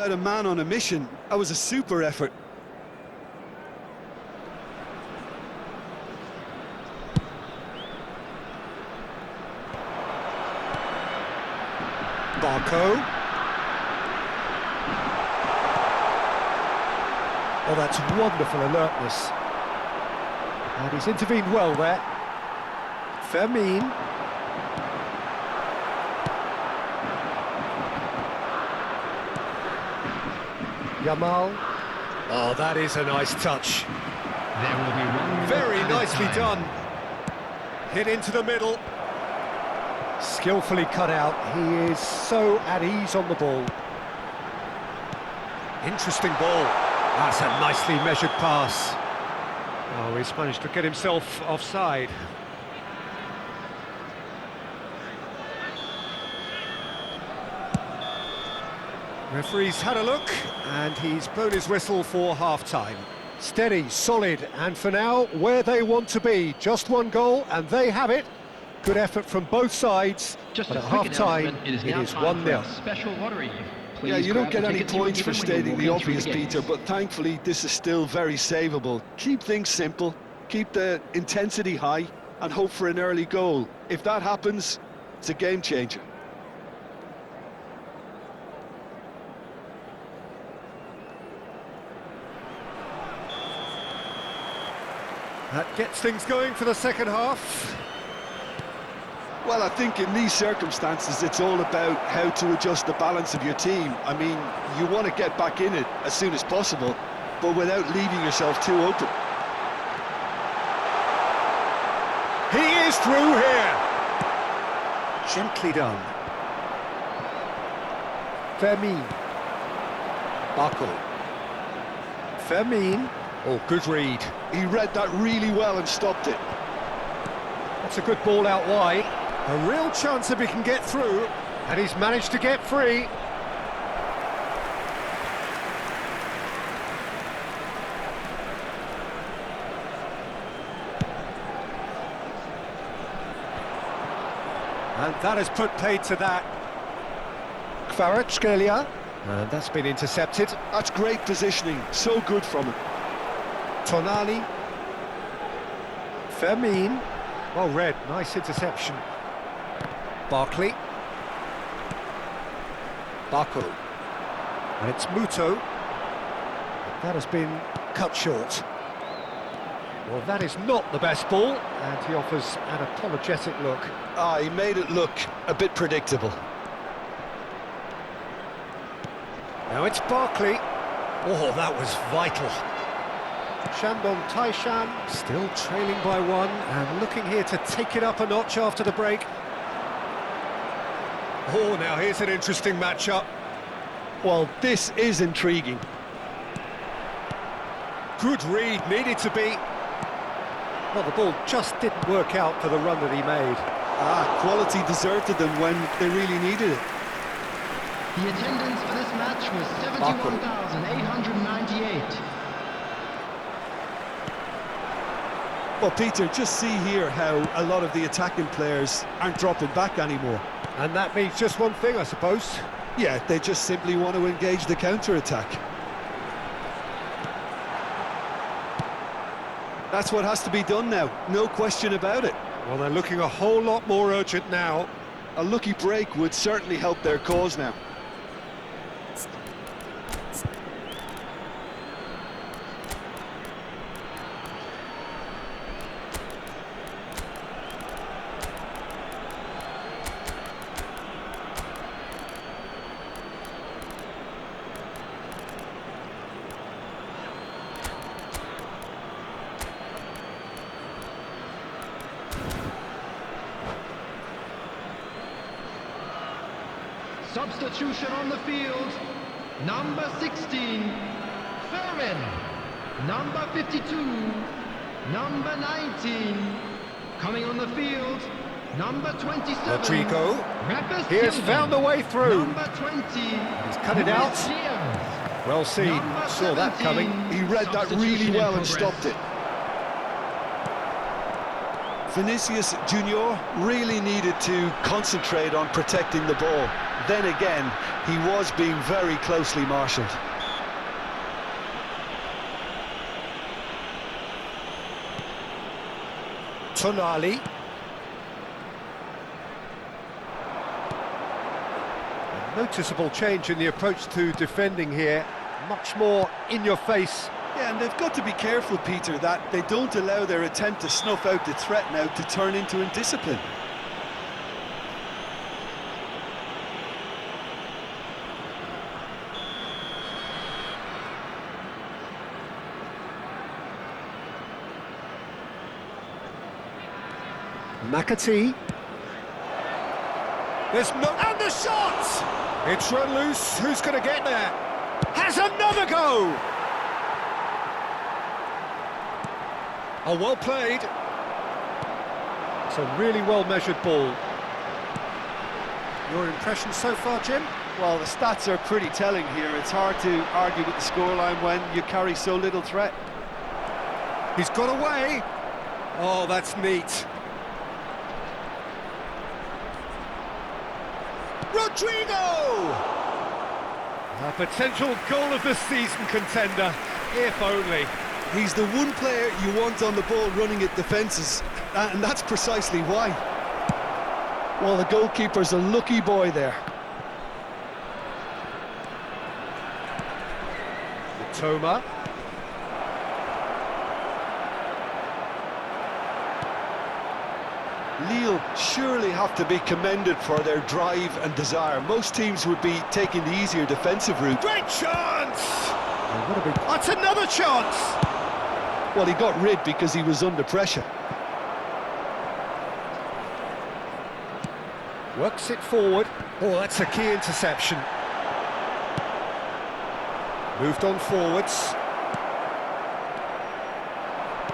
Out a man on a mission. That was a super effort. Barco. Oh, that's wonderful alertness. And he's intervened well there. Fermin. Yamal. Oh, that is a nice touch. There will be one Very at a nicely time. done. Hit into the middle. Skillfully cut out. He is so at ease on the ball. Interesting ball. That's a nicely measured pass. Oh, he's managed to get himself offside. Referee's had a look, and he's blown his whistle for half-time. Steady, solid, and for now, where they want to be. Just one goal, and they have it. Good effort from both sides, Just but a at quick half-time, announcement, it now is time for 1-0. a special lottery. Yeah, Please you don't grab get the any tickets you were points for given when you stating the walked in through obvious, the gates. Peter, but thankfully this is still very savable. Keep things simple, keep the intensity high, and hope for an early goal. If that happens, it's a game changer. That gets things going for the second half. Well, I think in these circumstances, it's all about how to adjust the balance of your team. I mean, you want to get back in it as soon as possible, but without leaving yourself too open. He is through here. Gently done. Fermin. Barco. Fermin. Oh, good read. He read that really well and stopped it. That's a good ball out wide. A real chance if he can get through, and he's managed to get free. And that has put paid to that. Kvaratskhelia. And that's been intercepted. That's great positioning, so good from him. Tonali. Fermin. Well read, nice interception. Barkley. Barco. And it's Muto. That has been cut short. Well, that is not the best ball, and he offers an apologetic look. He made it look a bit predictable. Now it's Barkley. Oh, that was vital. Shandong Taishan still trailing by one and looking here to take it up a notch after the break. Oh, now here's an interesting matchup. Well, this is intriguing. Good read, needed to be. Well, the ball just didn't work out for the run that he made. Quality deserted them when they really needed it. The attendance for this match was 71,898. Well, Peter, just see here how a lot of the attacking players aren't dropping back anymore. And that means just one thing, I suppose. Yeah, they just simply want to engage the counter-attack. That's what has to be done now, no question about it. Well, they're looking a whole lot more urgent now. A lucky break would certainly help their cause now. Substitution on the field. Number 16, Fermin. Number 52, number 19. Coming on the field, number 27. Rodrigo. Rapis He has Silva. found a way through. Number 20. He's cut it out. Diaz. Well seen. Number Saw that 17. coming. He read that really Substitution in well and progress. stopped it. Vinicius Junior really needed to concentrate on protecting the ball. then again, he was being very closely marshalled. Tonali. A noticeable change in the approach to defending here. Much more in your face. Yeah, and they've got to be careful, Peter, that they don't allow their attempt to snuff out the threat now to turn into indiscipline. McAtee. There's no... And the shot! It's run loose. Who's going to get there? Has another go! Oh, well played. It's a really well-measured ball. Your impression so far, Jim? Well, the stats are pretty telling here. It's hard to argue with the scoreline when you carry so little threat. He's got away. Oh, that's neat. Rodrigo! A potential goal of the season contender, if only. He's the one player you want on the ball running at defences, and that's precisely why. Well, the goalkeeper's a lucky boy there. Toma. Lille surely have to be commended for their drive and desire. Most teams would be taking the easier defensive route. Great chance! Oh, that's another chance! Well, he got rid because he was under pressure. Works it forward. Oh, that's a key interception. Moved on forwards.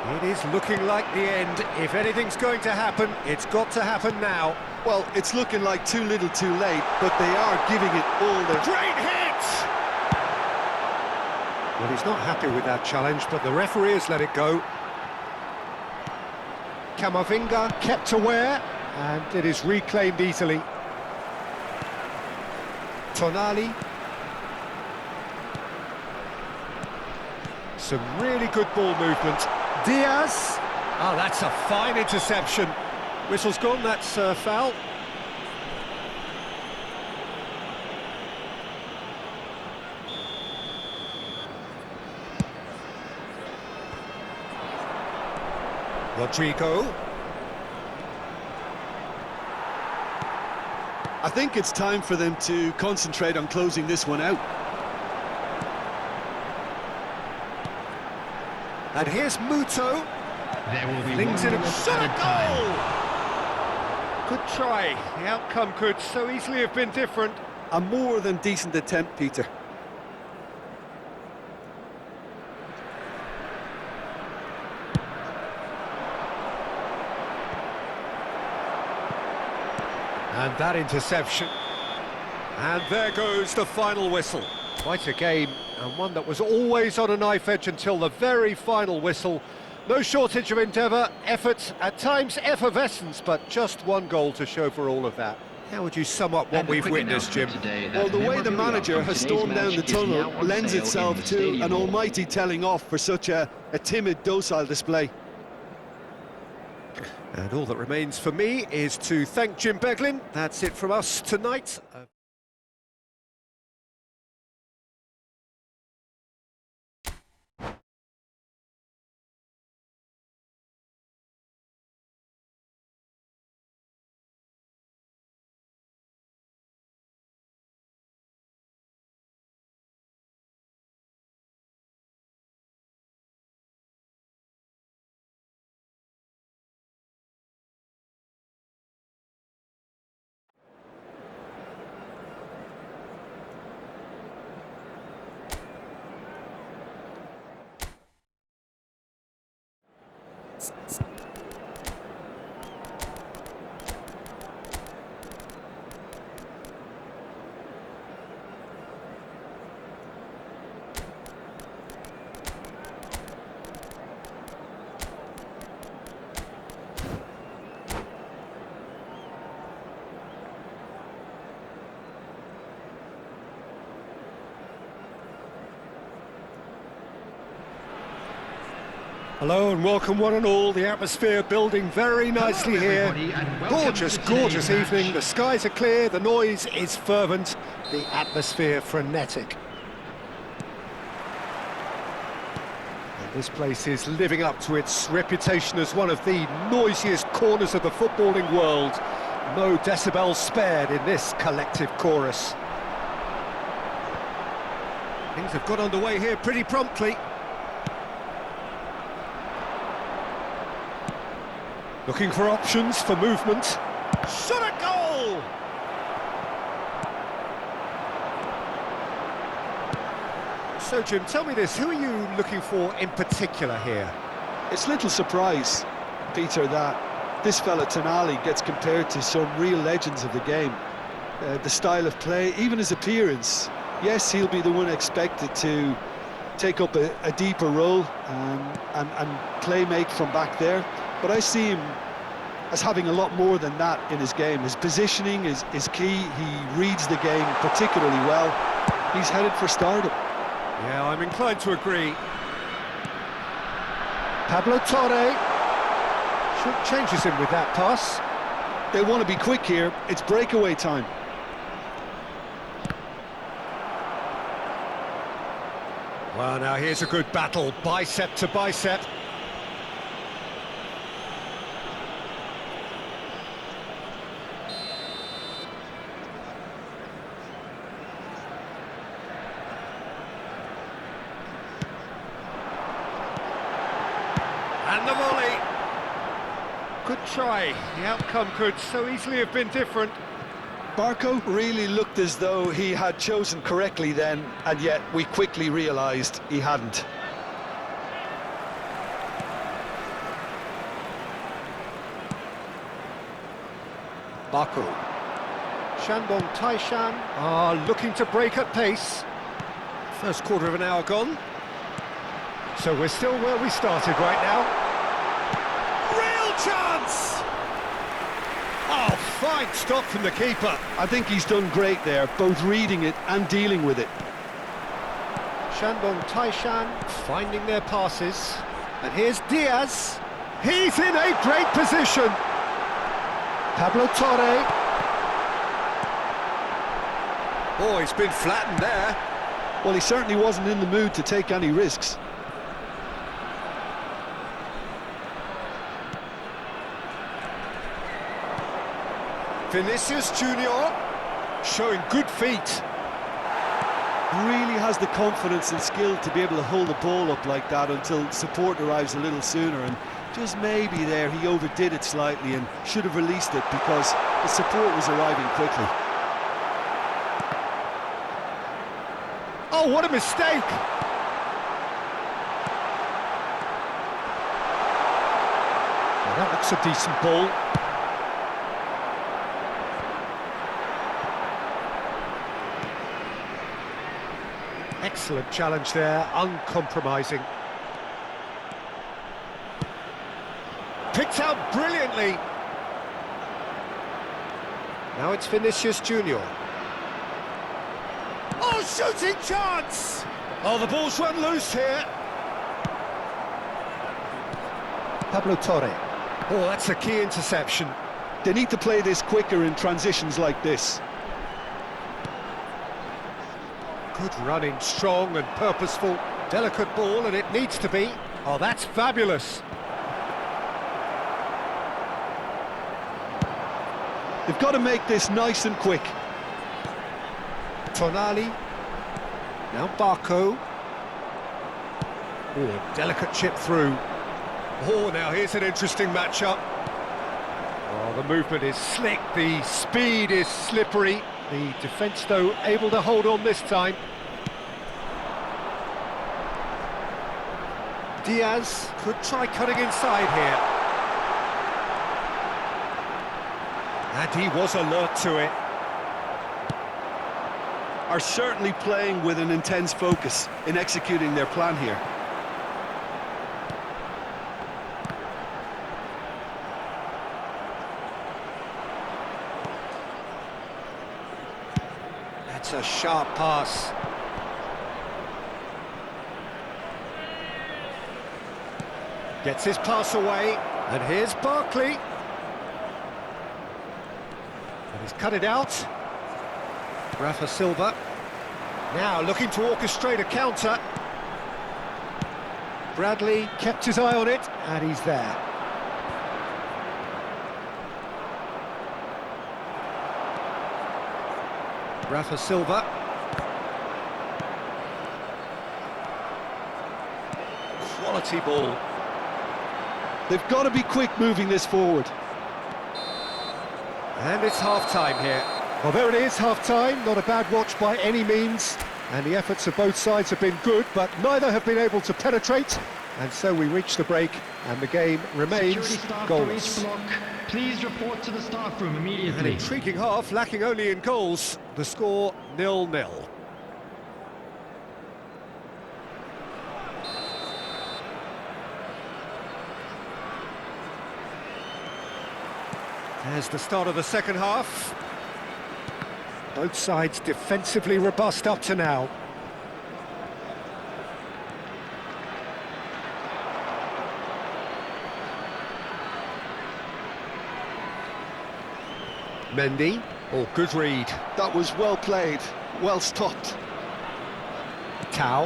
It is looking like the end. If anything's going to happen, it's got to happen now. Well, it's looking like too little too late, but they are giving it all their... Great hit! Well, he's not happy with that challenge, but the referee has let it go. Camavinga kept aware, and it is reclaimed easily. Tonali. Some really good ball movement. Diaz. Oh, that's a fine interception. Whistle's gone, that's foul. Rodrigo. I think it's time for them to concentrate on closing this one out. And here's Muto. There will be Flings it one and minute shot at a a time. goal! Good try. The outcome could so easily have been different. A more than decent attempt, Peter. And that interception. And there goes the final whistle. Quite a game, and one that was always on a knife edge until the very final whistle. No shortage of endeavour, effort, at times effervescence, but just one goal to show for all of that. How would you sum up what we've witnessed, Jim? Well, the way the manager has stormed down the tunnel lends itself to an almighty telling off for such a timid, docile display. And all that remains for me is to thank Jim Beglin. That's it from us tonight. Hello and welcome one and all. The atmosphere building very nicely Hello, here. everybody, and welcome Gorgeous, to today's gorgeous match. evening. The skies are clear, the noise is fervent, the atmosphere frenetic. And this place is living up to its reputation as one of the noisiest corners of the footballing world. No decibels spared in this collective chorus. Things have got underway here pretty promptly. Looking for options for movement. Shot a goal! So Jim, tell me this, who are you looking for in particular here? It's little surprise, Peter, that this fella Tonali gets compared to some real legends of the game. The style of play, even his appearance. Yes, he'll be the one expected to take up a deeper role and playmate from back there. But I see him as having a lot more than that in his game. His positioning is key. He reads the game particularly well. He's headed for stardom. Yeah, I'm inclined to agree. Pablo Torre changes him with that pass. They want to be quick here. It's breakaway time. Well, now here's a good battle, bicep to bicep. And the volley. Good try. The outcome could so easily have been different. Barco really looked as though he had chosen correctly then, and yet we quickly realised he hadn't. Baku. Shandong Taishan are looking to break at pace. First quarter of an hour gone. So we're still where we started right now. Real chance! Oh, fine stop from the keeper. I think he's done great there, both reading it and dealing with it. Shandong Taishan finding their passes. And here's Diaz. He's in a great position. Pablo Torre. Oh, he's been flattened there. Well, he certainly wasn't in the mood to take any risks. Vinicius Junior showing good feet. Really has the confidence and skill to be able to hold the ball up like that until support arrives a little sooner, and just maybe there he overdid it slightly and should have released it because the support was arriving quickly. Oh, what a mistake! Well, that looks a decent ball. Excellent challenge there, uncompromising. Picked out brilliantly. Now it's Vinicius Junior. Oh, shooting chance! Oh, the ball's run loose here. Pablo Torre. Oh, that's a key interception. They need to play this quicker in transitions like this. Good running, strong and purposeful. Delicate ball, and it needs to be. Oh, that's fabulous. They've got to make this nice and quick. Tonali. Now Barco. Oh, delicate chip through. Oh, now here's an interesting matchup. Oh, the movement is slick, the speed is slippery. The defence, though, able to hold on this time. Diaz could try cutting inside here. And he was alert to it. Are certainly playing with an intense focus in executing their plan here. That's a sharp pass. Gets his pass away, and here's Barkley. And he's cut it out. Rafa Silva. Now looking to orchestrate a counter. Bradley kept his eye on it, and he's there. Rafa Silva. Quality ball. They've got to be quick moving this forward. And it's half-time here. Well, there it is, half-time. Not a bad watch by any means. And the efforts of both sides have been good, but neither have been able to penetrate. And so we reach the break, and the game remains Security staff goalless. for each block, please report to the staff room An immediately. intriguing half, lacking only in goals. The score 0-0. There's the start of the second half. Both sides defensively robust up to now. Mendy. Oh, good read. That was well played, well stopped. Tau.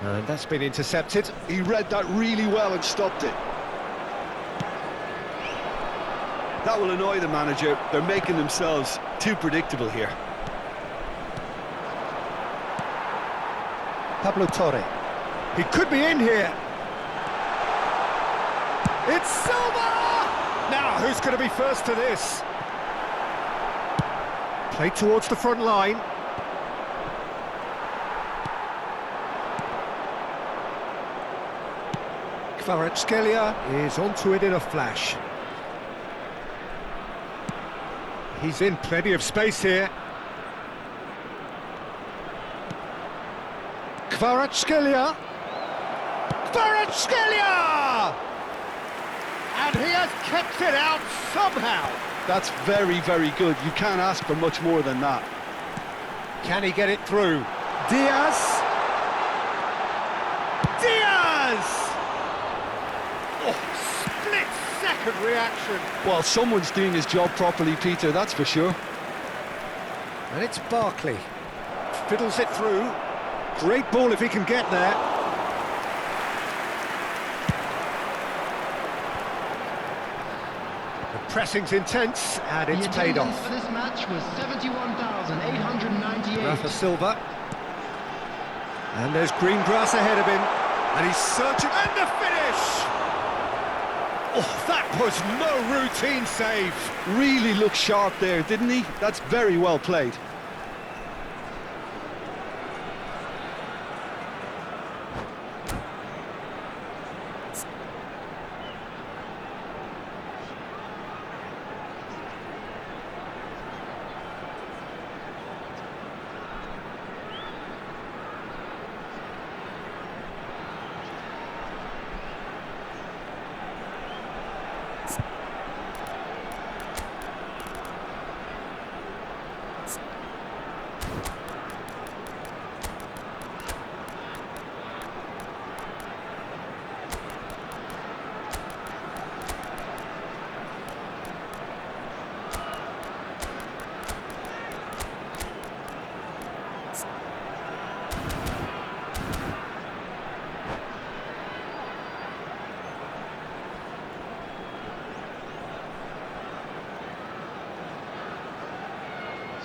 And that's been intercepted. He read that really well and stopped it. That will annoy the manager. They're making themselves too predictable here. Pablo Torre. He could be in here. It's Silva! Now, who's going to be first to this? Played towards the front line. Kvaratskhelia is onto it in a flash. He's in plenty of space here. Kvaratskhelia! Kvaratskhelia! And he has kept it out somehow. That's very, very good. You can't ask for much more than that. Can he get it through? Diaz! Diaz! Oh, split-second reaction. Well, someone's doing his job properly, Peter, that's for sure. And it's Barkley. Fiddles it through. Great ball if he can get there. The pressing's intense, and it's paid attendance off. for this match was 71,898. Rafa Silva. And there's green grass ahead of him. And he's searching, and the finish! Oh, that was no routine save. Really looked sharp there, didn't he? That's very well played.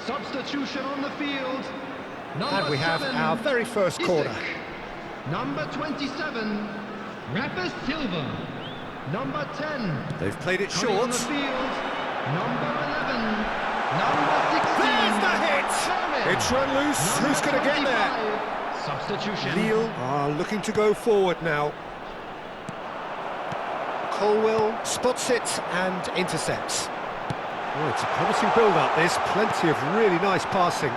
Substitution on the field. And we have our very first corner. Number 27, Rafa Silva. Number 10. They've played it Coming on short. the field. Number 11. Number 16. There's the hit! Fermin. It's run loose. Who's going to get there? 25. Substitution. Lille are looking to go forward now. Colwell spots it and intercepts. Oh, it's a promising build-up, this. Plenty of really nice passing.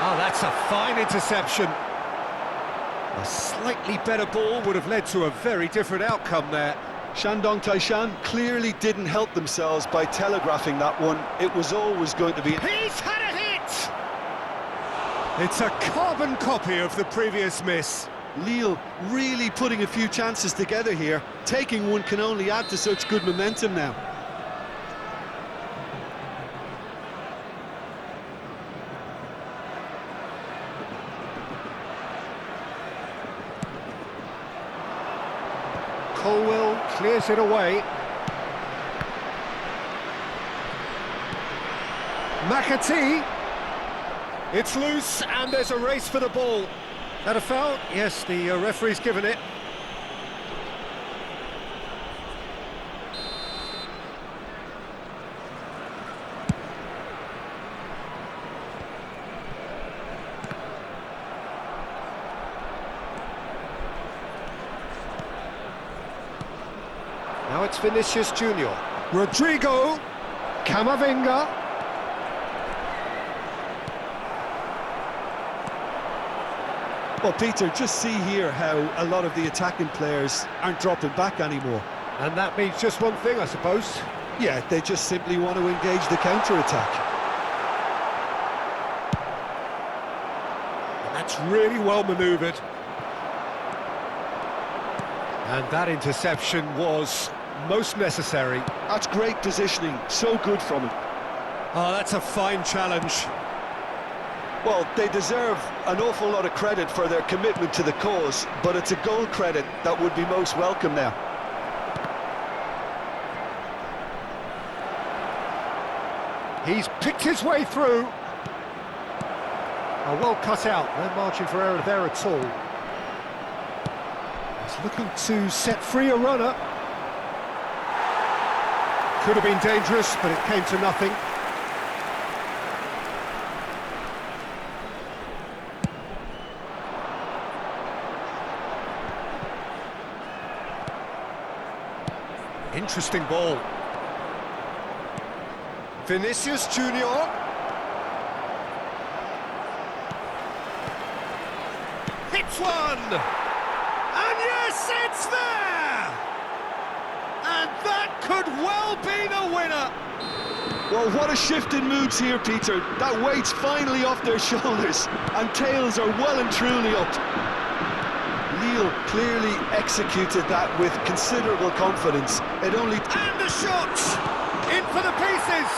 Oh, that's a fine interception. A slightly better ball would have led to a very different outcome there. Shandong Taishan clearly didn't help themselves by telegraphing that one. It was always going to be... He's had a hit! It's a carbon copy of the previous miss. Lille really putting a few chances together here. Taking one can only add to such good momentum now. Colwell clears it away. McAtee. It's loose and there's a race for the ball. That a foul? Yes, the referee's given it. Now it's Vinicius Junior. Rodrigo. Camavinga. Well, Peter, just see here how a lot of the attacking players aren't dropping back anymore. And that means just one thing, I suppose. Yeah, they just simply want to engage the counter-attack. That's really well manoeuvred. And that interception was most necessary. That's great positioning, so good from him. Oh, that's a fine challenge. Well, they deserve an awful lot of credit for their commitment to the cause, but it's a goal credit that would be most welcome now. He's picked his way through. Oh, well cut out, no margin for error there at all. He's looking to set free a runner. Could have been dangerous, but it came to nothing. Interesting ball. Vinicius Junior. Hits one! And yes, it's there! And that could well be the winner! Well, what a shift in moods here, Peter. That weight's finally off their shoulders, and tails are well and truly up. Lille clearly executed that with considerable confidence. It only... And the shot! In for the pieces!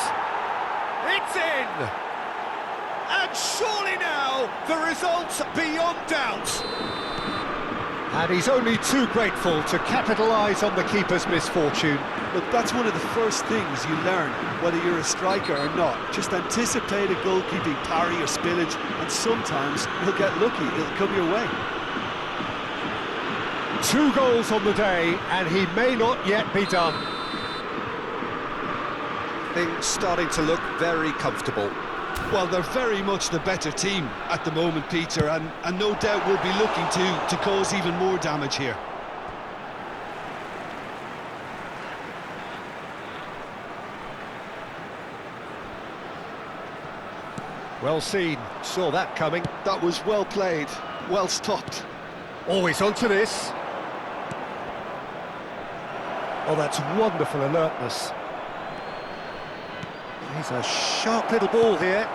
It's in! And surely now, the result's beyond doubt. And he's only too grateful to capitalise on the keeper's misfortune. Look, that's one of the first things you learn, whether you're a striker or not. Just anticipate a goalkeeping parry or spillage, and sometimes you'll get lucky, it'll come your way. 2 goals on the day, and he may not yet be done. Things starting to look very comfortable. Well, they're very much the better team at the moment, Peter, and no doubt will be looking to cause even more damage here. Well seen, saw that coming. That was well played, well stopped. Always onto this. Oh, that's wonderful alertness. He's a sharp little ball here.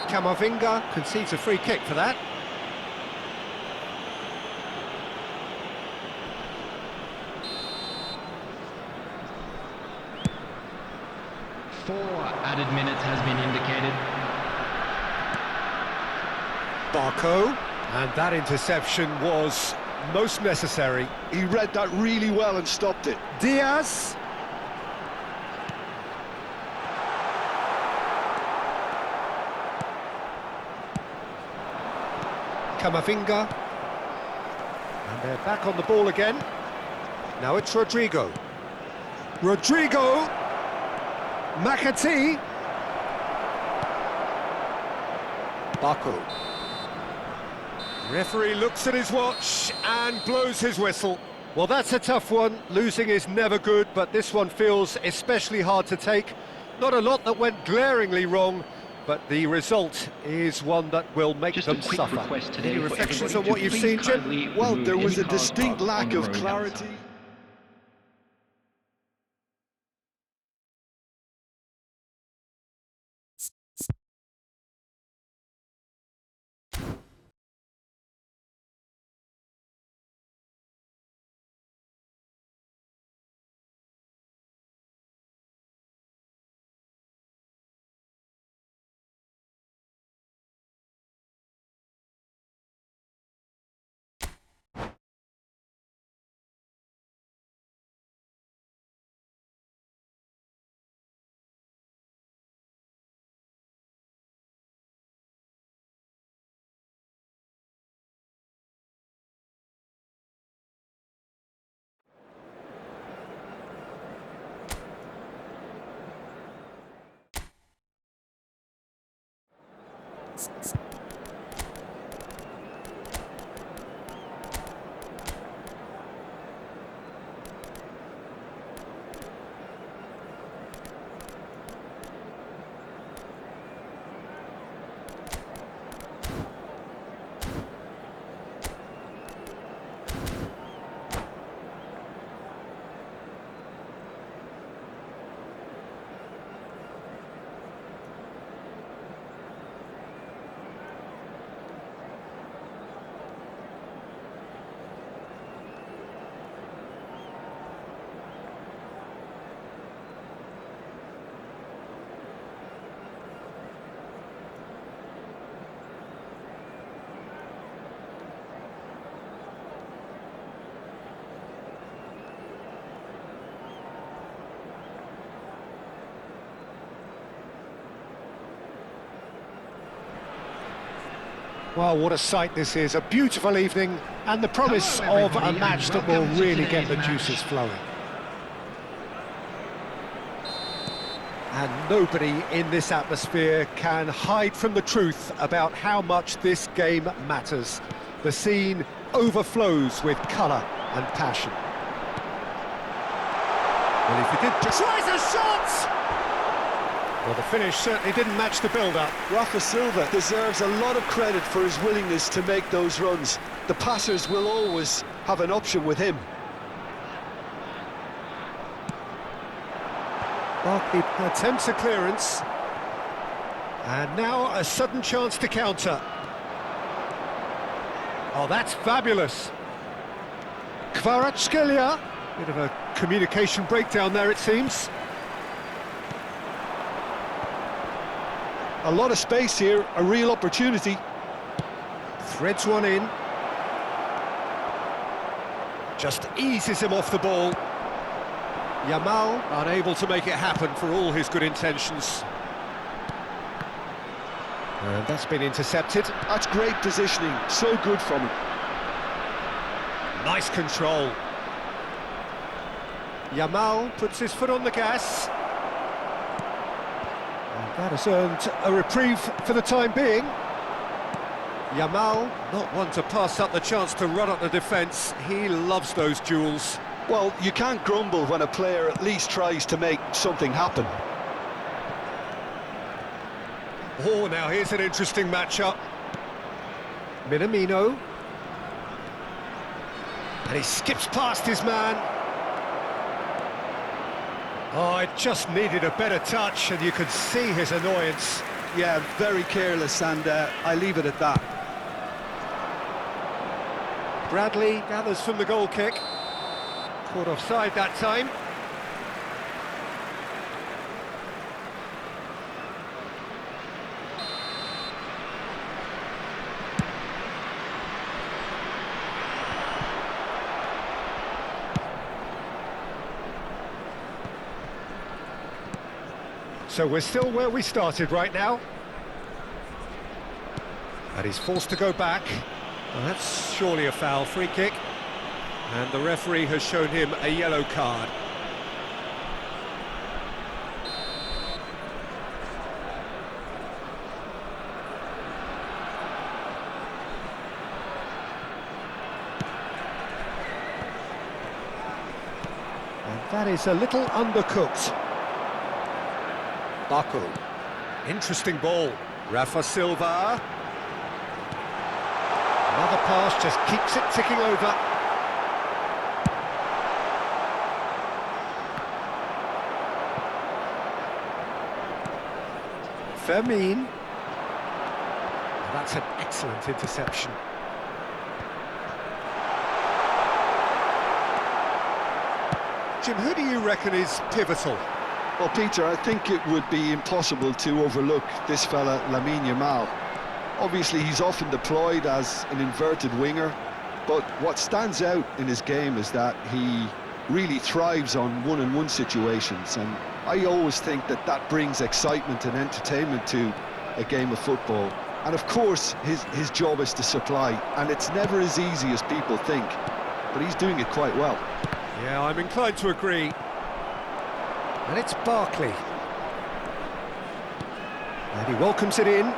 Camavinga concedes a free kick for that. Four added minutes has been indicated. Barco, and that interception was most necessary. He read that really well and stopped it. Diaz. Camavinga. And they're back on the ball again. Now it's Rodrigo. Rodrigo. McAtee. Barco. Referee looks at his watch and blows his whistle. Well, that's a tough one. Losing is never good, but this one feels especially hard to take. Not a lot that went glaringly wrong, but the result is one that will make Just them a quick suffer. request today Any for reflections on everybody what to you've please seen, Jim? kindly Well, remove there was any a cars distinct parked lack on the of road clarity. outside. Well, what a sight this is, a beautiful evening, and the promise Hello, of a everybody, match and that will welcome to really get today's the match. juices flowing. And nobody in this atmosphere can hide from the truth about how much this game matters. The scene overflows with colour and passion. Well, if he did tries a shot! Well, the finish certainly didn't match the build-up. Rafa Silva deserves a lot of credit for his willingness to make those runs. The passers will always have an option with him. Barkley attempts a clearance. And now a sudden chance to counter. Oh, that's fabulous. Kvaratskhelia. Bit of a communication breakdown there, it seems. A lot of space here, a real opportunity. Threads one in. Just eases him off the ball. Yamal unable to make it happen for all his good intentions. And that's been intercepted. That's great positioning, so good from him. Nice control. Yamal puts his foot on the gas. And that has earned a reprieve for the time being. Yamal, not one to pass up the chance to run up the defence. He loves those duels. Well, you can't grumble when a player at least tries to make something happen. Oh, now here's an interesting matchup. Minamino. And he skips past his man. Oh, it just needed a better touch, and you could see his annoyance. Yeah, very careless, and I leave it at that. Bradley gathers from the goal kick. Caught offside that time. So we're still where we started right now. And he's forced to go back. Well, that's surely a foul, free kick. And the referee has shown him a yellow card. And that is a little undercooked. Baku. Interesting ball. Rafa Silva. Another pass just keeps it ticking over. Fermin. That's an excellent interception. Jim, who do you reckon is pivotal? Well, Peter, I think it would be impossible to overlook this fella, Lamine Yamal. Obviously, he's often deployed as an inverted winger, but what stands out in his game is that he really thrives on one-on-one situations, and I always think that that brings excitement and entertainment to a game of football. And of course, his job is to supply, and it's never as easy as people think, but he's doing it quite well. Yeah, I'm inclined to agree. And it's Barkley. And he welcomes it in.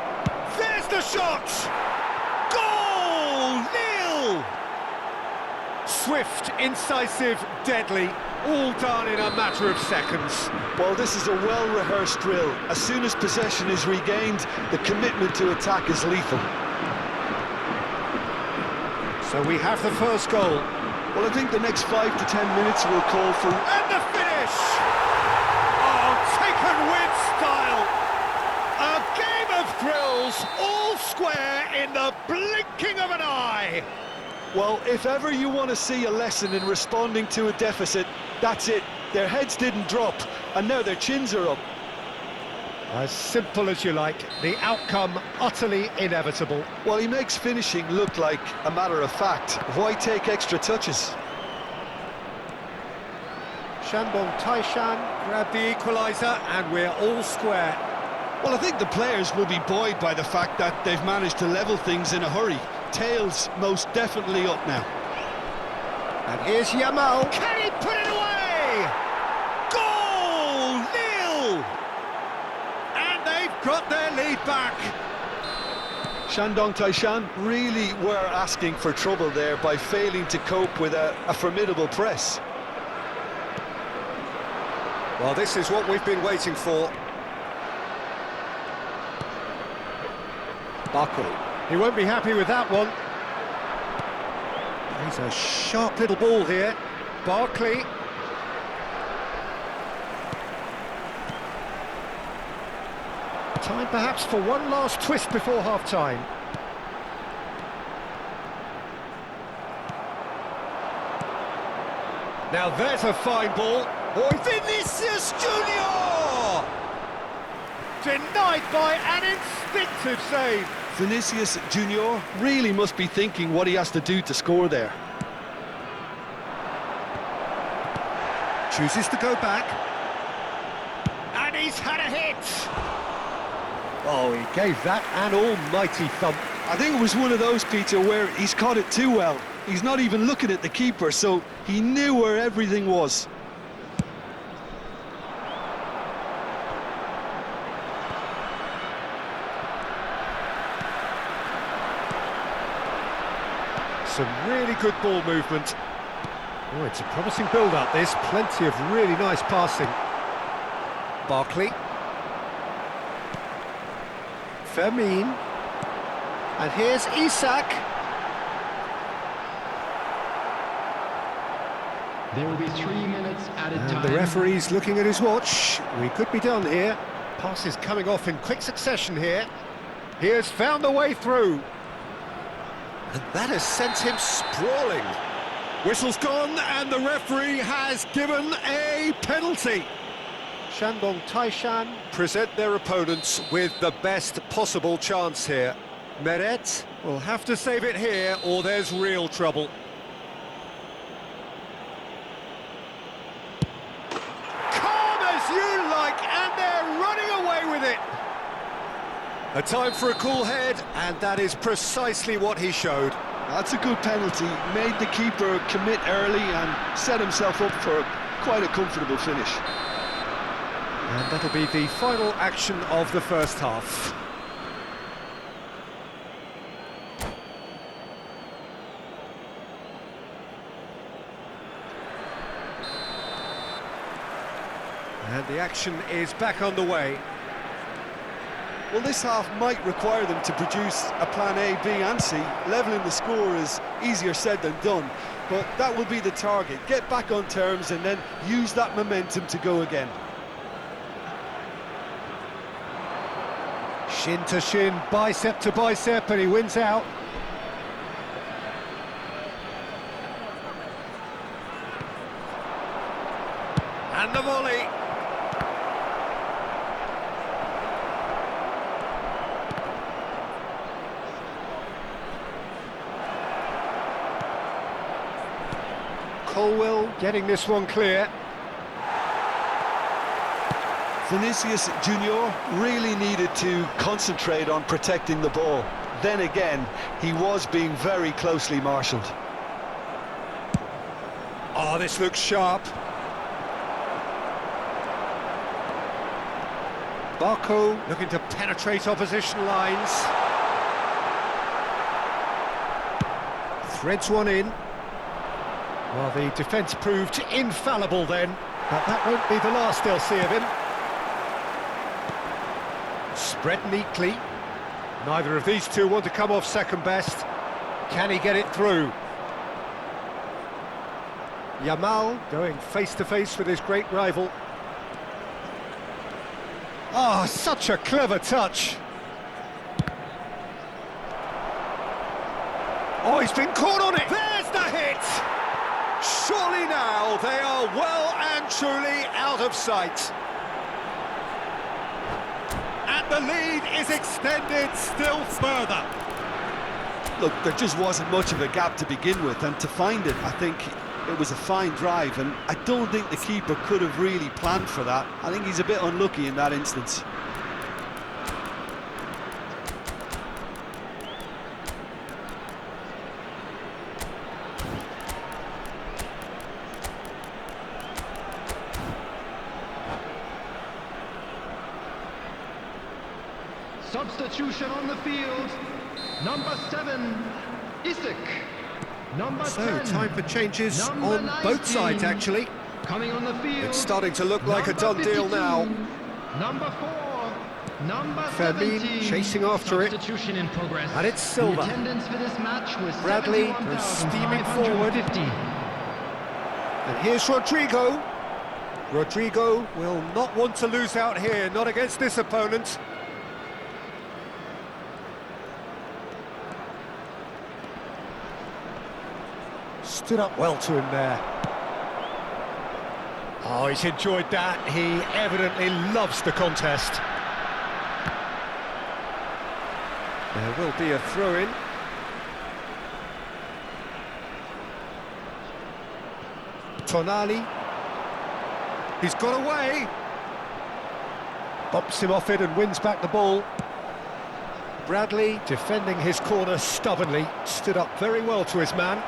There's the the shot! Goal! Nil! Swift, incisive, deadly, all done in a matter of seconds. Well, this is a well-rehearsed drill. As soon as possession is regained, the commitment to attack is lethal. So we have the first goal. Well, I think the next 5 to 10 minutes will call for... And the finish! Oh, taken with style! A game of thrills, all square in the blinking of an eye! Well, if ever you want to see a lesson in responding to a deficit, that's it. Their heads didn't drop, and now their chins are up. As simple as you like, the outcome utterly inevitable. Well, he makes finishing look like a matter of fact. Why take extra touches? Shandong Taishan grabbed the equaliser, and we're all square. Well, I think the players will be buoyed by the fact that they've managed to level things in a hurry. Tails most definitely up now. And here's Yamal. Can he put it away? Goal! Nil! And they've got their lead back. Shandong Taishan really were asking for trouble there by failing to cope with a formidable press. Well, this is what we've been waiting for. Barkley. He won't be happy with that one. He's a sharp little ball here. Barkley. Time perhaps for one last twist before half-time. Now there's a fine ball. Oh, Vinicius Junior! Denied by an instinctive save. Vinicius Junior really must be thinking what he has to do to score there. Chooses to go back. And he's had a hit! Oh, he gave that an almighty thump. I think it was one of those, Peter, where he's caught it too well. He's not even looking at the keeper, so he knew where everything was. Some really good ball movement. Oh, it's a promising build-up, this. Plenty of really nice passing. Barkley. Fermin. And here's Isak. There will be 3 minutes added time. And the referee's looking at his watch. We could be done here. Passes coming off in quick succession here. He has found the way through. And that has sent him sprawling. Whistle's gone, and the referee has given a penalty. Shandong Taishan present their opponents with the best possible chance here. Meret will have to save it here, or there's real trouble. Calm as you like, and they're running away with it. A time for a cool head, and that is precisely what he showed. That's a good penalty. Made the keeper commit early and set himself up for quite a comfortable finish. And that'll be the final action of the first half. And the action is back on the way. Well, this half might require them to produce a plan A, B and C. Levelling the score is easier said than done, but that will be the target. Get back on terms and then use that momentum to go again. Shin to shin, bicep to bicep, and he wins out. And the volley. Colwell getting this one clear. Vinicius Junior really needed to concentrate on protecting the ball. Then again, he was being very closely marshalled. Oh, this looks sharp. Barco looking to penetrate opposition lines. Threads one in. Well, the defence proved infallible then, but that won't be the last they'll see of him. Spread neatly. Neither of these two want to come off second best. Can he get it through? Yamal going face-to-face with his great rival. Oh, such a clever touch. Oh, he's been caught on it. There's the hit. Surely now they are well and truly out of sight. And the lead is extended still further. Look, there just wasn't much of a gap to begin with, and to find it, I think it was a fine drive, and I don't think the keeper could have really planned for that. I think he's a bit unlucky in that instance. Substitution on the field. Number 7, Isaac. Number 10. So, time for changes Number on 19. both sides, actually. Coming on the field. It's starting to look like a done deal 52. now. Number 4. Number Fermin 17. chasing after it. Substitution in progress. And it's Silva. The attendance for this match was Bradley goes steaming forward. 71,550. And here's Rodrigo. Rodrigo will not want to lose out here, not against this opponent. Stood up well to him there. Oh, he's enjoyed that. He evidently loves the contest. There will be a throw-in. Tonali. He's got away. Bumps him off it and wins back the ball. Bradley defending his corner stubbornly. Stood up very well to his man.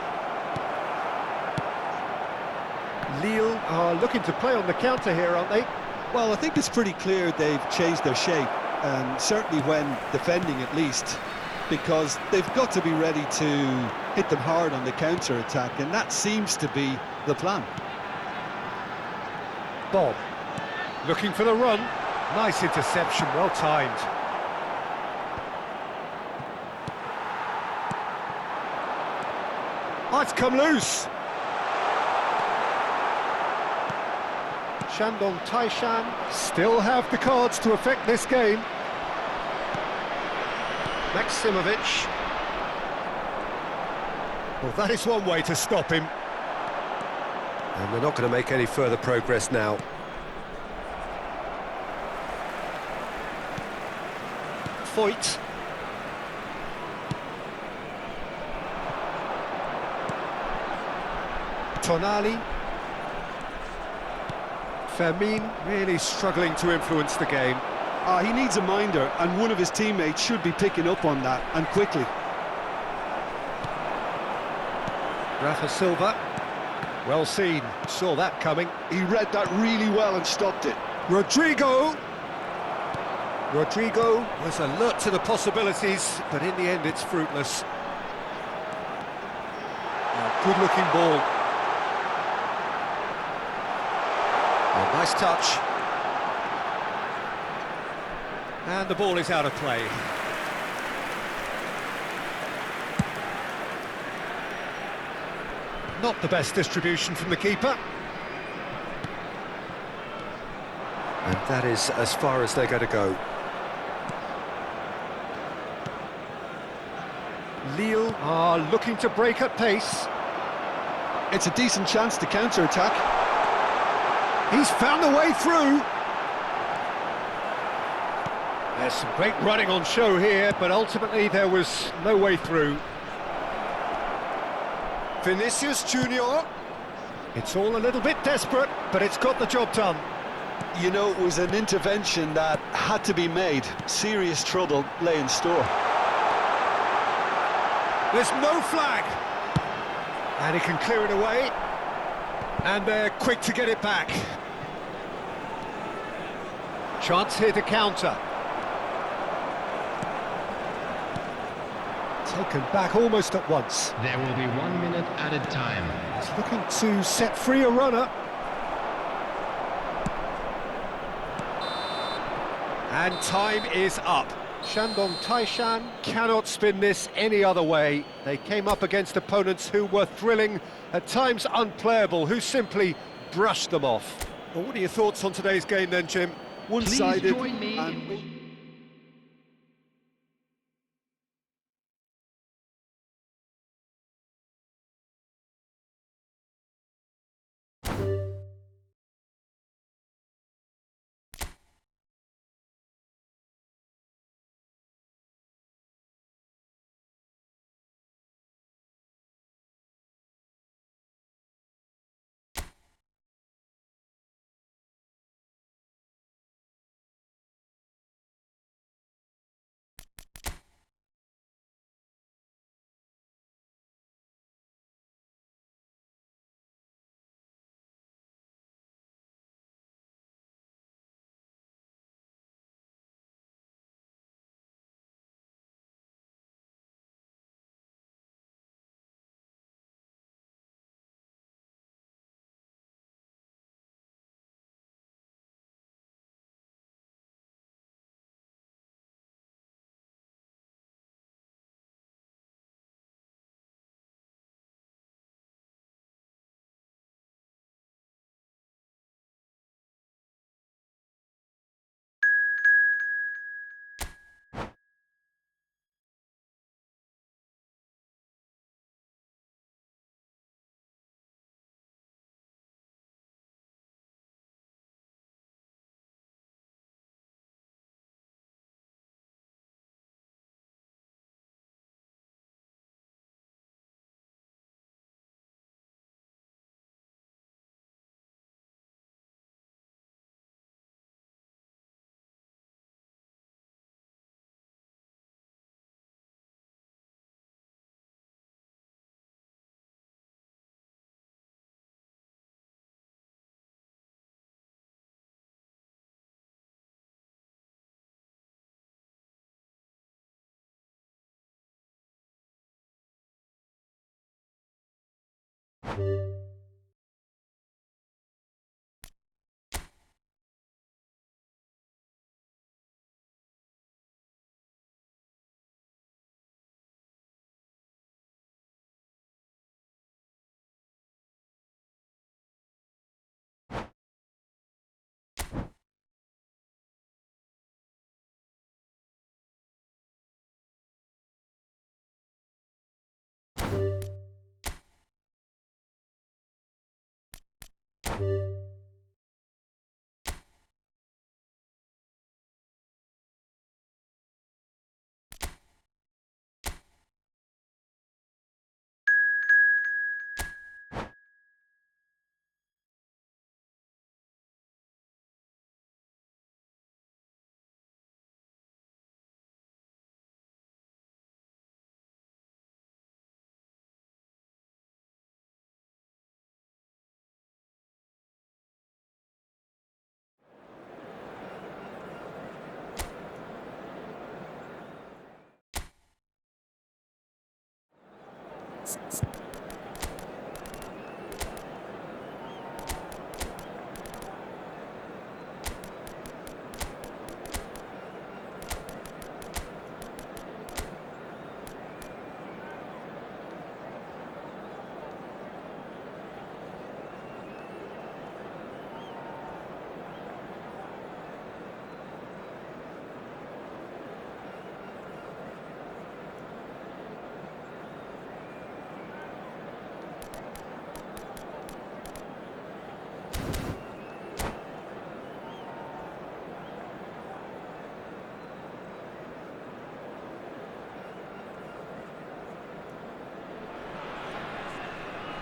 Lille are looking to play on the counter here, aren't they? Well, I think it's pretty clear they've changed their shape, certainly when defending at least, because they've got to be ready to hit them hard on the counter-attack, and that seems to be the plan. Bob, looking for the run. Nice interception, well timed. Oh, it's come loose. Shandong Taishan still have the cards to affect this game. Maximovic. Well, that is one way to stop him. And they're not going to make any further progress now. Foyt. Tonali. Fermin really struggling to influence the game. He needs a minder, and one of his teammates should be picking up on that, and quickly. Rafa Silva. Well seen, saw that coming. He read that really well and stopped it. Rodrigo! Rodrigo was alert to the possibilities, but in the end it's fruitless. Good-looking ball. Oh, nice touch. And the ball is out of play. Not the best distribution from the keeper. And that is as far as they're going to go. Lille are looking to break at pace. It's a decent chance to counter-attack. He's found a way through. There's some great running on show here, but ultimately there was no way through. Vinicius Junior. It's all a little bit desperate, but it's got the job done. You know, it was an intervention that had to be made. Serious trouble lay in store. There's no flag. And he can clear it away. And they're quick to get it back. Chance here to counter. Taken back almost at once. There will be 1 minute added time. He's looking to set free a runner. And time is up. Shandong Taishan cannot spin this any other way. They came up against opponents who were thrilling, at times unplayable, who simply brushed them off. Well, what are your thoughts on today's game then, Jim? One-sided Please join me and...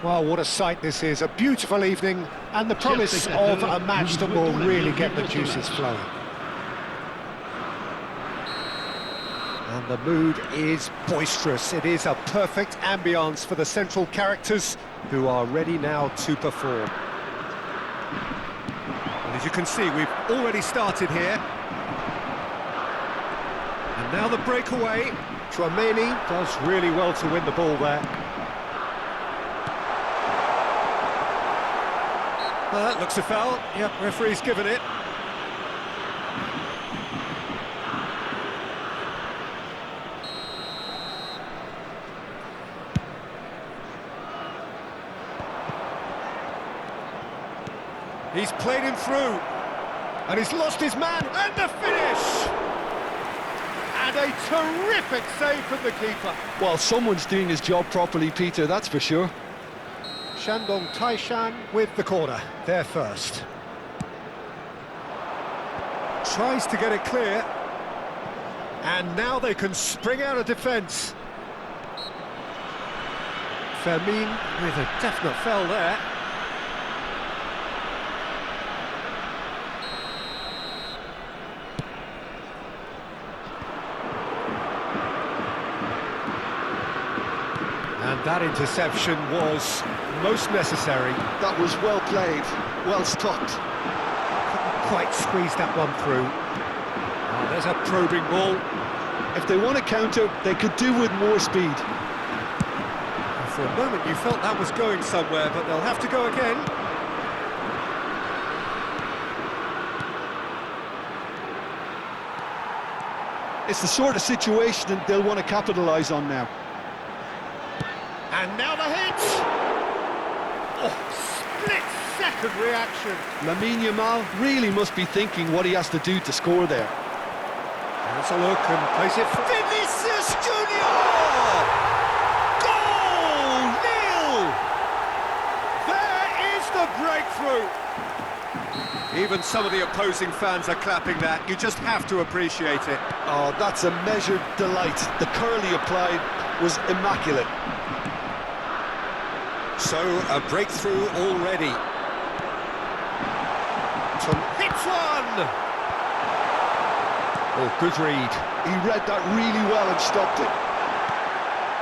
Well, what a sight this is. A beautiful evening and the promise of a match that will really get the juices flowing. And the mood is boisterous. It is a perfect ambience for the central characters who are ready now to perform. And as you can see, we've already started here. And now the breakaway. Chouameni does really well to win the ball there. Looks a foul. Yep, referee's given it. He's played him through, and he's lost his man, and the finish! And a terrific save from the keeper. Well, someone's doing his job properly, Peter, that's for sure. Shandong Taishan with the corner, there first. Tries to get it clear, and now they can spring out of defence. Fermin with a definite foul there. And that interception was most necessary. That was well played, well stopped. Couldn't quite squeeze that one through. Oh, there's a probing ball. If they want to counter, they could do with more speed. And for a moment you felt that was going somewhere, but they'll have to go again. It's the sort of situation that they'll want to capitalise on now. And now the hit! Oh, split-second reaction. Lamine Yamal really must be thinking what he has to do to score there. Has a look and plays it for Vinicius Junior! Goal! Nil! There is the breakthrough! Even some of the opposing fans are clapping that. You just have to appreciate it. Oh, that's a measured delight. The curl he applied was immaculate. So, a breakthrough already. Tom hits one! Oh, good read. He read that really well and stopped it.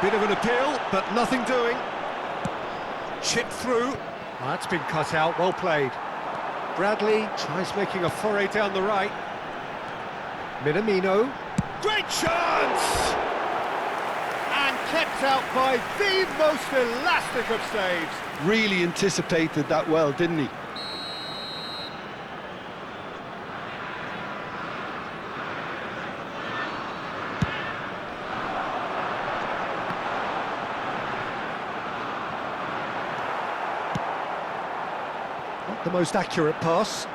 Bit of an appeal, but nothing doing. Chip through. Oh, that's been cut out, well played. Bradley tries making a foray down the right. Minamino. Great chance! And kept out by the most elastic of saves. Really anticipated that well, didn't he? Not the most accurate pass.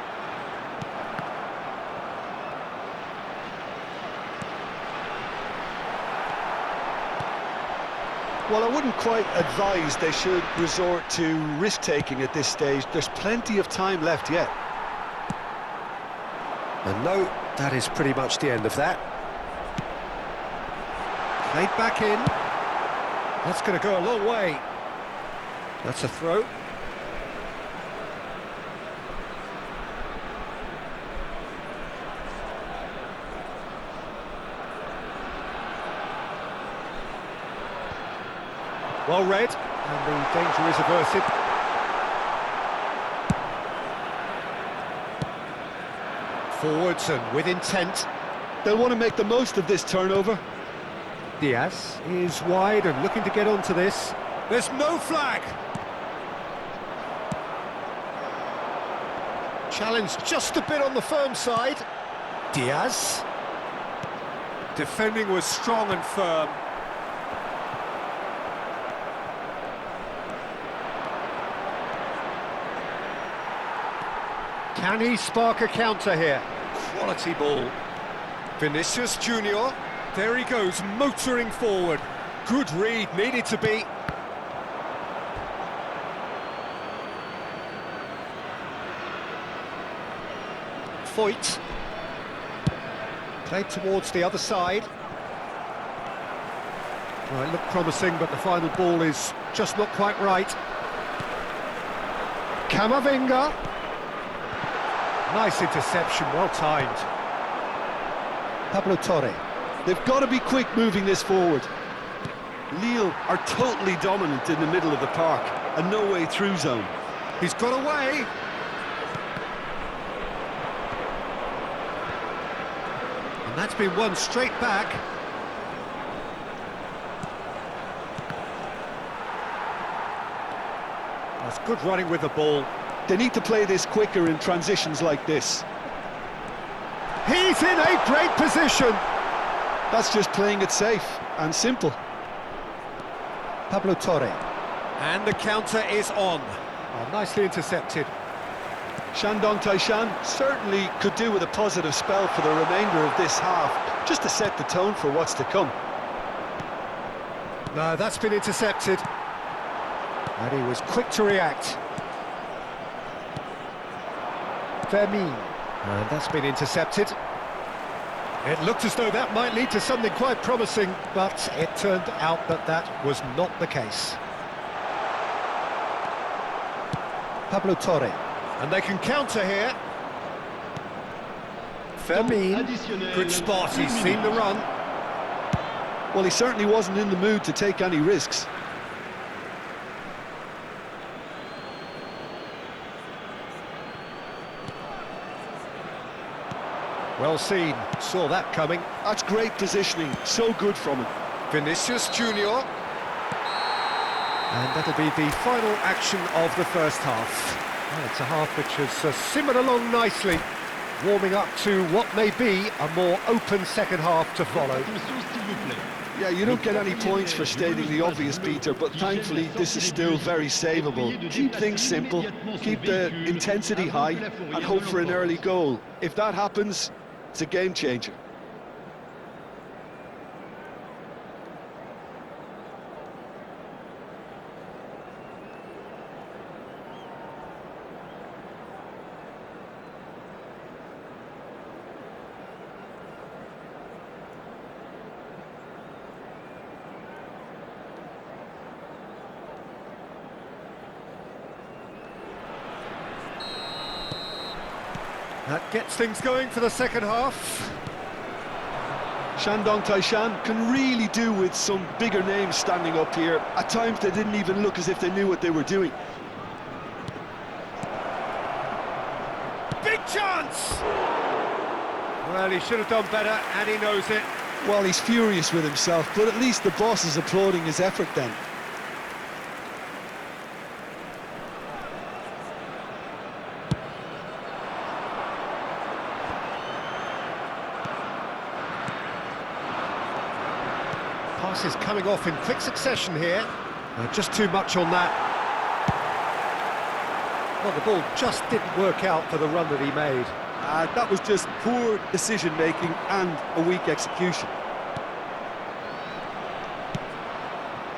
Well, I wouldn't quite advise they should resort to risk-taking at this stage. There's plenty of time left yet. And no, that is pretty much the end of that. Played back in. That's going to go a long way. That's a throw. Well read, and the danger is averted. Forwards and with intent. They'll want to make the most of this turnover. Diaz is wide and looking to get onto this. There's no flag! Challenge just a bit on the firm side. Diaz. Defending was strong and firm. Can he spark a counter here? Quality ball. Vinicius Junior. There he goes, motoring forward. Good read, needed to be. Foyt. Played towards the other side. Well, it looked promising, but the final ball is just not quite right. Camavinga. Nice interception, well timed. Pablo Torre. They've got to be quick moving this forward. Lille are totally dominant in the middle of the park, a no-way through zone. He's got away. And that's been won straight back. That's good running with the ball. They need to play this quicker in transitions like this. He's in a great position. That's just playing it safe and simple. Pablo Torre. And the counter is on. Oh, nicely intercepted. Shandong Taishan certainly could do with a positive spell for the remainder of this half, just to set the tone for what's to come. No, that's been intercepted. And he was quick to react. Fermin. And that's been intercepted. It looked as though that might lead to something quite promising, but it turned out that that was not the case. Pablo Torre. And they can counter here. Fermin. Good spot, he's seen the run. Well, he certainly wasn't in the mood to take any risks. Well seen, saw that coming. That's great positioning, so good from him. Vinicius Junior. And that'll be the final action of the first half. Well, it's a half which has simmered along nicely, warming up to what may be a more open second half to follow. Yeah, you don't get any points for stating the obvious, Peter, but thankfully this is still very savable. Keep things simple, keep the intensity high, and hope for an early goal. If that happens, it's a game changer. That gets things going for the second half. Shandong Taishan can really do with some bigger names standing up here. At times they didn't even look as if they knew what they were doing. Big chance! Well, he should have done better, and he knows it. Well, he's furious with himself, but at least the boss is applauding his effort then. Passes coming off in quick succession here. Just too much on that. Well, the ball just didn't work out for the run that he made. That was just poor decision-making and a weak execution.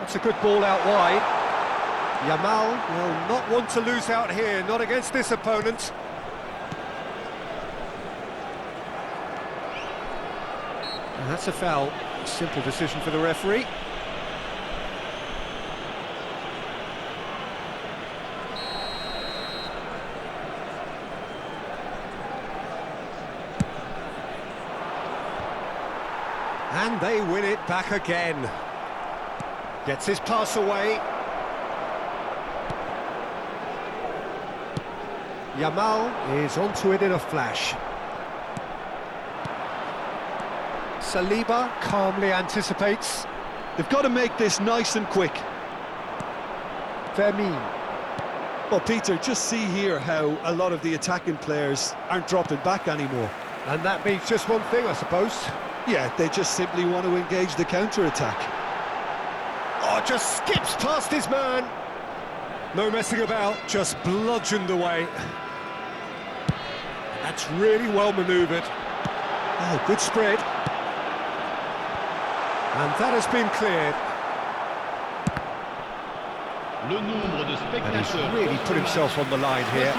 That's a good ball out wide. Yamal will not want to lose out here, not against this opponent. And that's a foul. Simple decision for the referee. And they win it back again. Gets his pass away. Yamal is onto it in a flash. Saliba calmly anticipates. They've got to make this nice and quick. Fermin. Well, Peter, just see here how a lot of the attacking players aren't dropping back anymore. And that means just one thing, I suppose. Yeah, they just simply want to engage the counter-attack. Oh, just skips past his man. No messing about, just bludgeoned away. That's really well manoeuvred. Oh, good spread. And that has been cleared. And he's really put himself on the line here.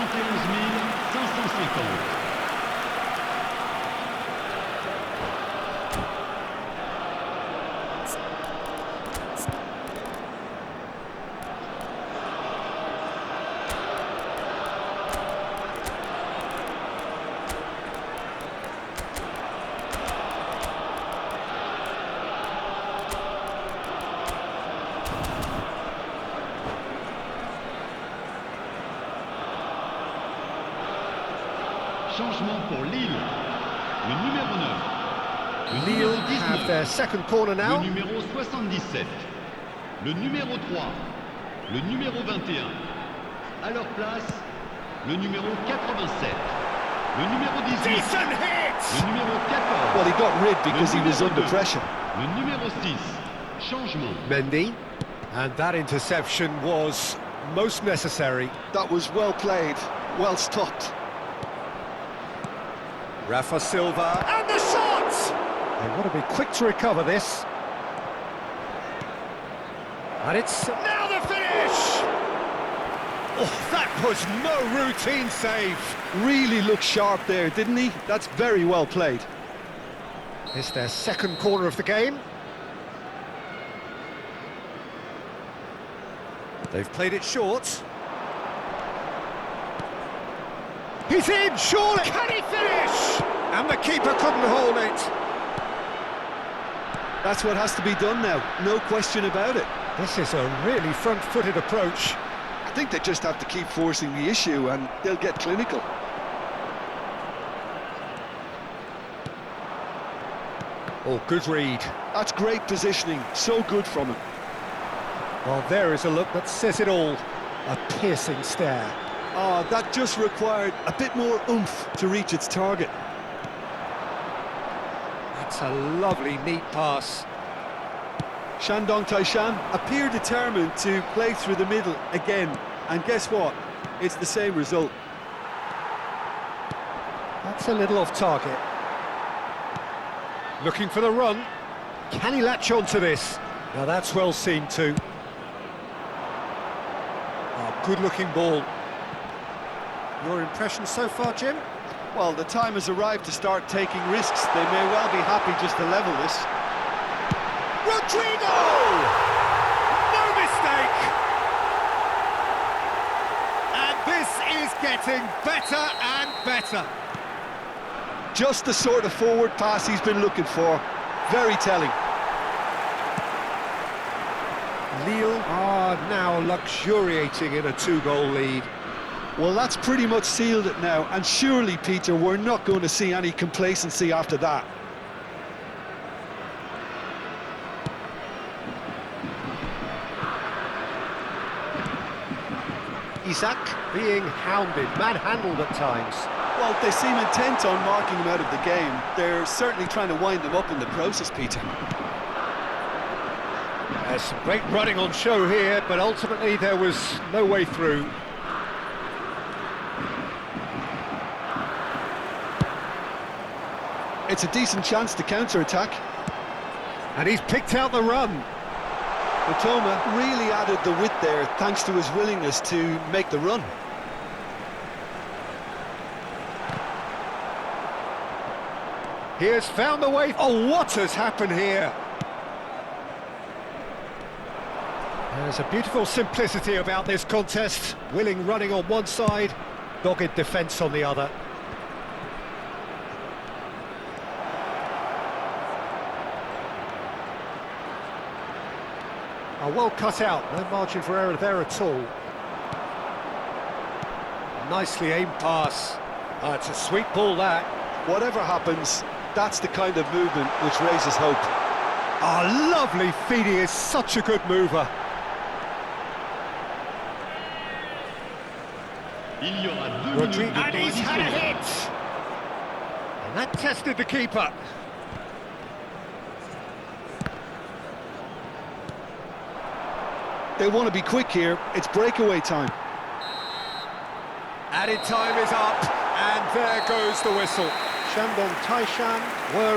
Changement pour Lille. Le numéro 9. Le Lille numéro 19. have their second corner now. Le numéro 77. Le numéro 3. Le numéro 21. À leur place, le numéro 87, le numéro 18, Decent hit! le numéro 14. Well, he got rid because he was numéro under 2, pressure. le numéro 6. Changement. Mendy. And that interception was most necessary. That was well played, well stopped. Rafa Silva. And the shot! They want to be quick to recover this. And it's now the finish! Oh, that was no routine save. Really looked sharp there, didn't he? That's very well played. It's their second corner of the game. They've played it short. He's in, surely! Can he finish? And the keeper couldn't hold it. That's what has to be done now, no question about it. This is a really front-footed approach. I think they just have to keep forcing the issue and they'll get clinical. Oh, good read. That's great positioning, so good from him. Well, there is a look that says it all. A piercing stare. Oh, that just required a bit more oomph to reach its target. That's a lovely, neat pass. Shandong Taishan appear determined to play through the middle again. And guess what? It's the same result. That's a little off target. Looking for the run. Can he latch on to this? Now that's well seen too. Oh, good-looking ball. Your impression so far, Jim? Well, the time has arrived to start taking risks. They may well be happy just to level this. Rodrigo! No mistake! And this is getting better and better. Just the sort of forward pass he's been looking for. Very telling. Lille are now luxuriating in a 2-goal lead. Well, that's pretty much sealed it now. And surely, Peter, we're not going to see any complacency after that. Isaac being hounded, manhandled at times. Well, they seem intent on marking him out of the game. They're certainly trying to wind him up in the process, Peter. There's some great running on show here, but ultimately there was no way through. It's a decent chance to counter-attack. And he's picked out the run. Matoma really added the width there thanks to his willingness to make the run. He has found the way. Oh, what has happened here? There's a beautiful simplicity about this contest. Willing running on one side, dogged defence on the other. Oh, well cut out, no margin for error there at all. Nicely aimed pass. Oh, it's a sweet ball, that. Whatever happens, that's the kind of movement which raises hope. Oh, lovely feed, he is such a good mover. Il y aura 2 minutes de And temps he's had a additionnel. hit! And that tested the keeper. They want to be quick here. It's breakaway time. Added time is up, and there goes the whistle. Shandong Taishan were